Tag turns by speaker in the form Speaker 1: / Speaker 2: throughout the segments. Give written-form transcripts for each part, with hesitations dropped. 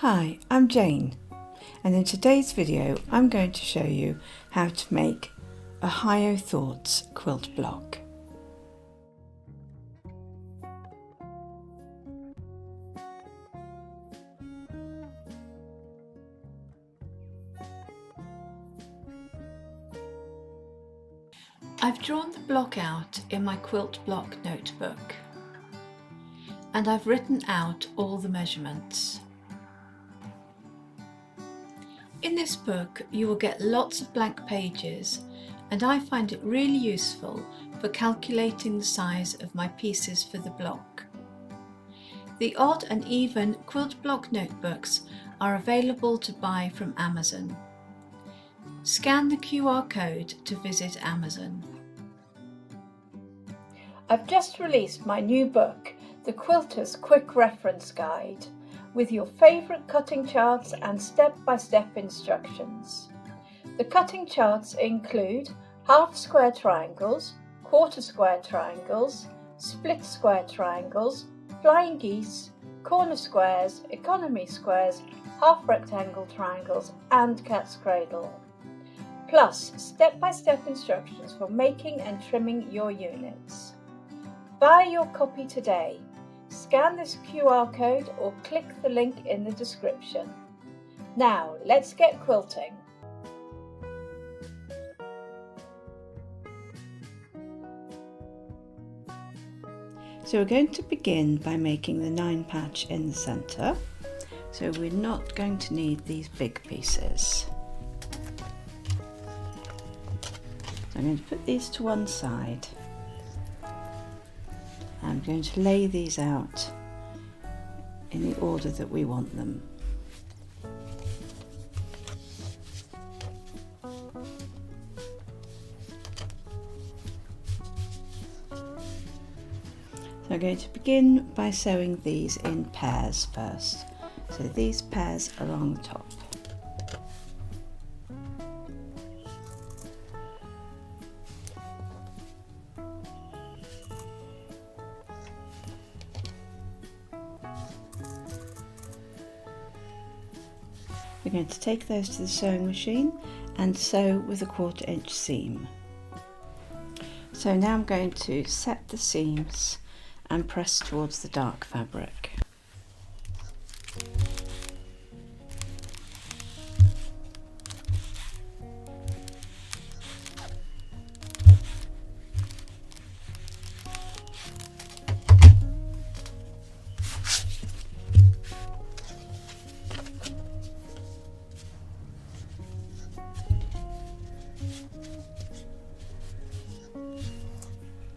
Speaker 1: Hi, I'm Jane, and in today's video I'm going to show you how to make a High Thoughts quilt block. I've drawn the block out in my Quilt Block notebook, and I've written out all the measurements. In this book you will get lots of blank pages, and I find it really useful for calculating the size of my pieces for the block. The odd and even Quilt Block notebooks are available to buy from Amazon. Scan the QR code to visit Amazon. I've just released my new book, The Quilter's Quick Reference Guide, with your favourite cutting charts and step-by-step instructions. The cutting charts include half square triangles, quarter square triangles, split square triangles, flying geese, corner squares, economy squares, half rectangle triangles and cat's cradle. Plus step-by-step instructions for making and trimming your units. Buy your copy today. Scan this QR code or click the link in the description. Now let's get quilting. So we're going to begin by making the 9 patch in the centre. So we're not going to need these big pieces. So I'm going to put these to one side. I'm going to lay these out in the order that we want them. So I'm going to begin by sewing these in pairs first. So these pairs along the top. We're going to take those to the sewing machine and sew with a 1/4 inch seam. So now I'm going to set the seams and press towards the dark fabric.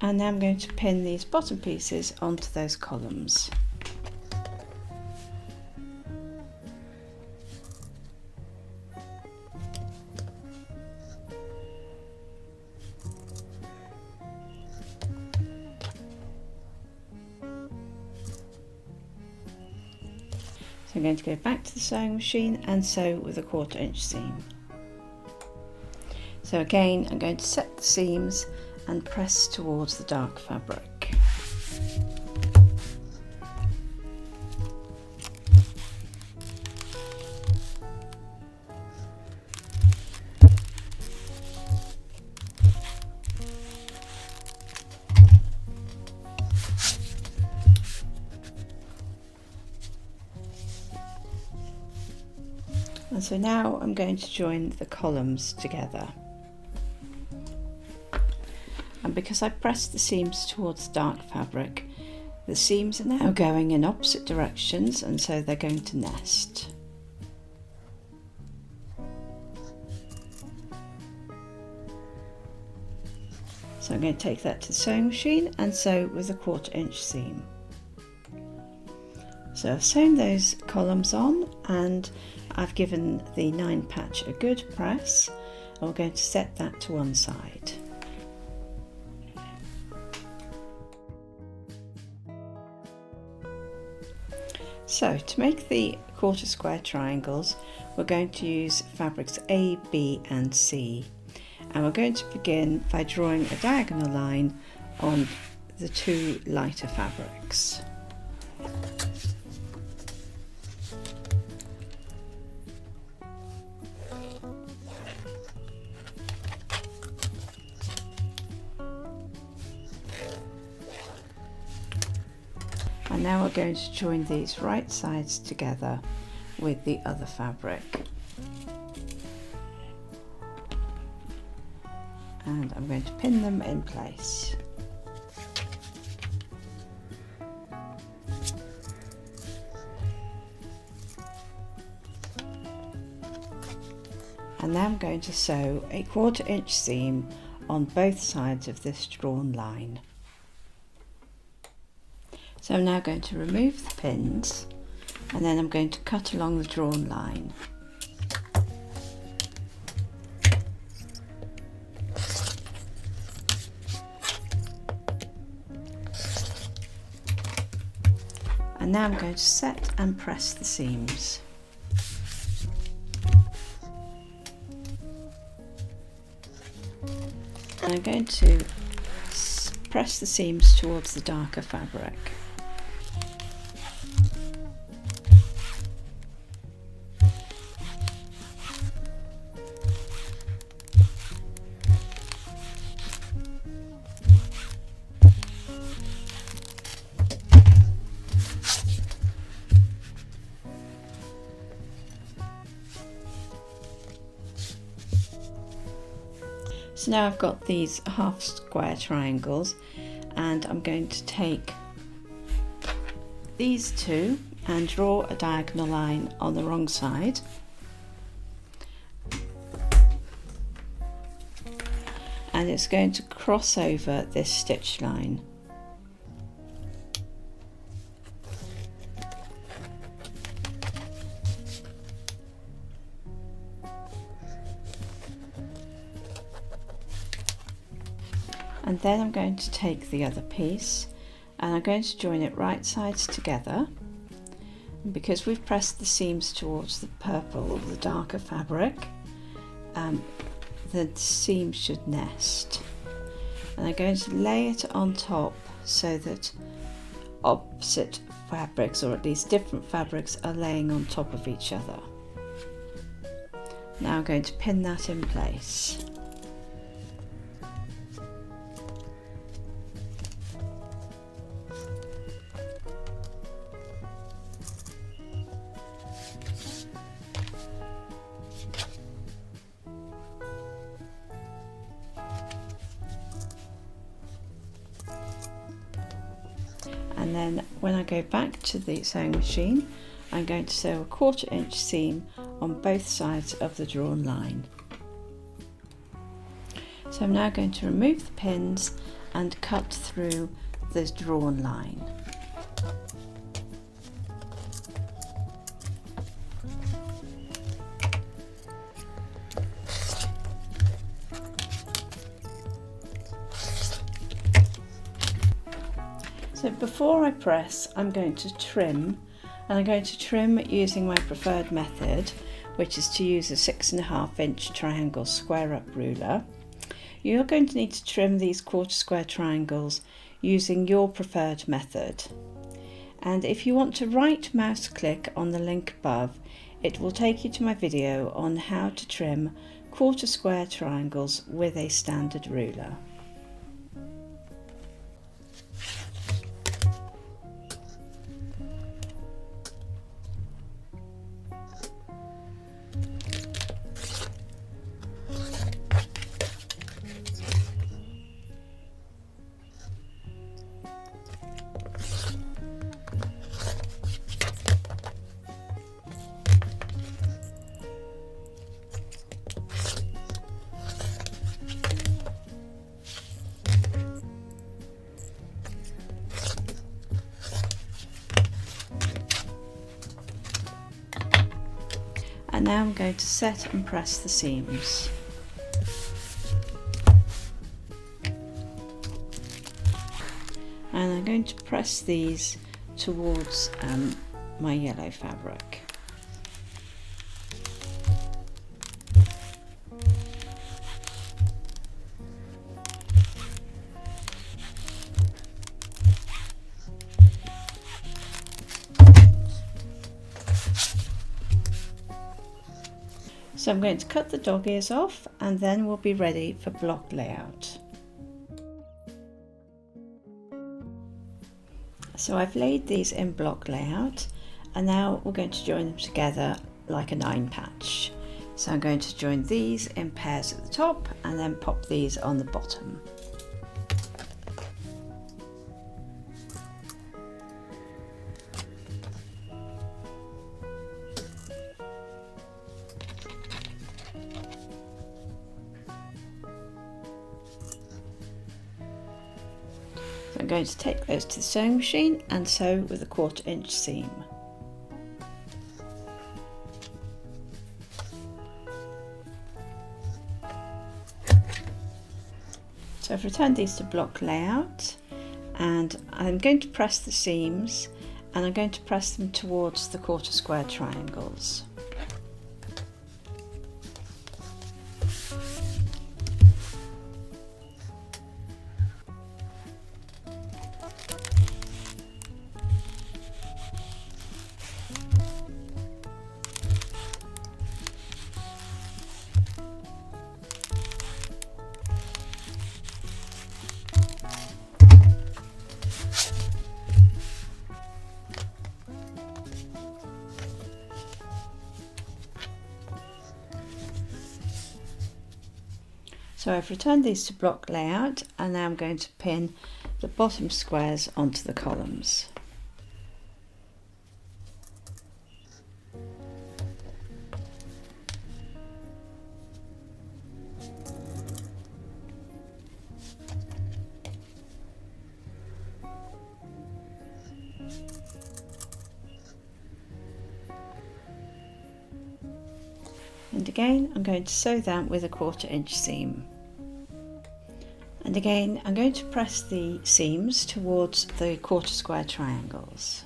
Speaker 1: And now I'm going to pin these bottom pieces onto those columns. So I'm going to go back to the sewing machine and sew with a 1/4 inch seam. So again, I'm going to set the seams and press towards the dark fabric. And so now I'm going to join the columns together. And because I pressed the seams towards dark fabric, the seams are now going in opposite directions, and so they're going to nest. So I'm going to take that to the sewing machine and sew with a 1/4 inch seam. So I've sewn those columns on and I've given the 9 patch a good press, and we're going to set that to one side. So to make the quarter square triangles, we're going to use fabrics A, B and C, and we're going to begin by drawing a diagonal line on the 2 lighter fabrics. And now we're going to join these right sides together with the other fabric. And I'm going to pin them in place. And now I'm going to sew a 1/4 inch seam on both sides of this drawn line. So I'm now going to remove the pins, and then I'm going to cut along the drawn line. And now I'm going to set and press the seams. And I'm going to press the seams towards the darker fabric. So now I've got these half square triangles, and I'm going to take these two and draw a diagonal line on the wrong side. And it's going to cross over this stitch line. And then I'm going to take the other piece and I'm going to join it right sides together. And because we've pressed the seams towards the purple or the darker fabric, the seams should nest. And I'm going to lay it on top so that opposite fabrics, or at least different fabrics, are laying on top of each other. Now I'm going to pin that in place. And then when I go back to the sewing machine, I'm going to sew a 1/4 inch seam on both sides of the drawn line. So I'm now going to remove the pins and cut through this drawn line. So before I press, I'm going to trim, and I'm going to trim using my preferred method, which is to use a 6.5 inch triangle square up ruler. You're going to need to trim these 1/4 square triangles using your preferred method. And if you want to right mouse click on the link above, it will take you to my video on how to trim 1/4 square triangles with a standard ruler. And now I'm going to set and press the seams. And I'm going to press these towards my yellow fabric. So I'm going to cut the dog ears off, and then we'll be ready for block layout. So I've laid these in block layout, and now we're going to join them together like a 9 patch. So I'm going to join these in pairs at the top and then pop these on the bottom. So I'm going to take those to the sewing machine and sew with a 1/4 inch seam. So I've returned these to block layout, and I'm going to press the seams, and I'm going to press them towards the 1/4 square triangles. So I've returned these to block layout, and now I'm going to pin the bottom squares onto the columns. And again, I'm going to sew that with a 1/4 inch seam. And again, I'm going to press the seams towards the 1/4 square triangles.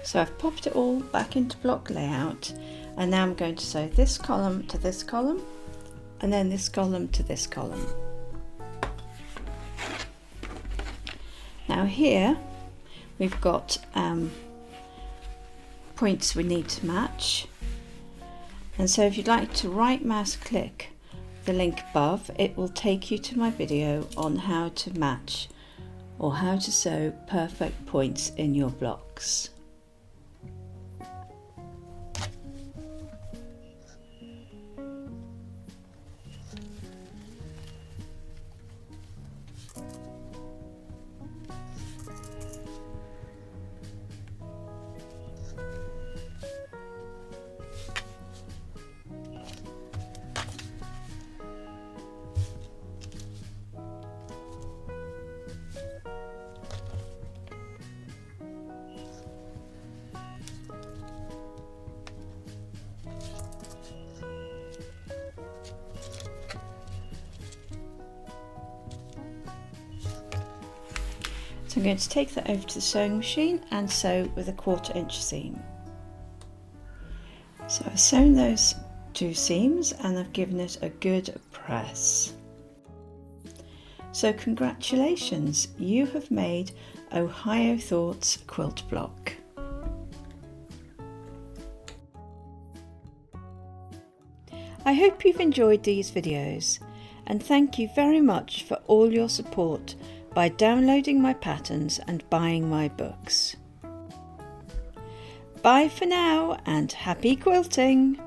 Speaker 1: So I've popped it all back into block layout, and now I'm going to sew this column to this column, and then this column to this column. Now here we've got points we need to match, and so if you'd like to right mouse click the link above, it will take you to my video on how to match or how to sew perfect points in your blocks. So I'm going to take that over to the sewing machine and sew with a 1/4 inch seam. So I've sewn those 2 seams and I've given it a good press. So congratulations, you have made Ohio Thoughts quilt block. I hope you've enjoyed these videos, and thank you very much for all your support by downloading my patterns and buying my books. Bye for now, and happy quilting!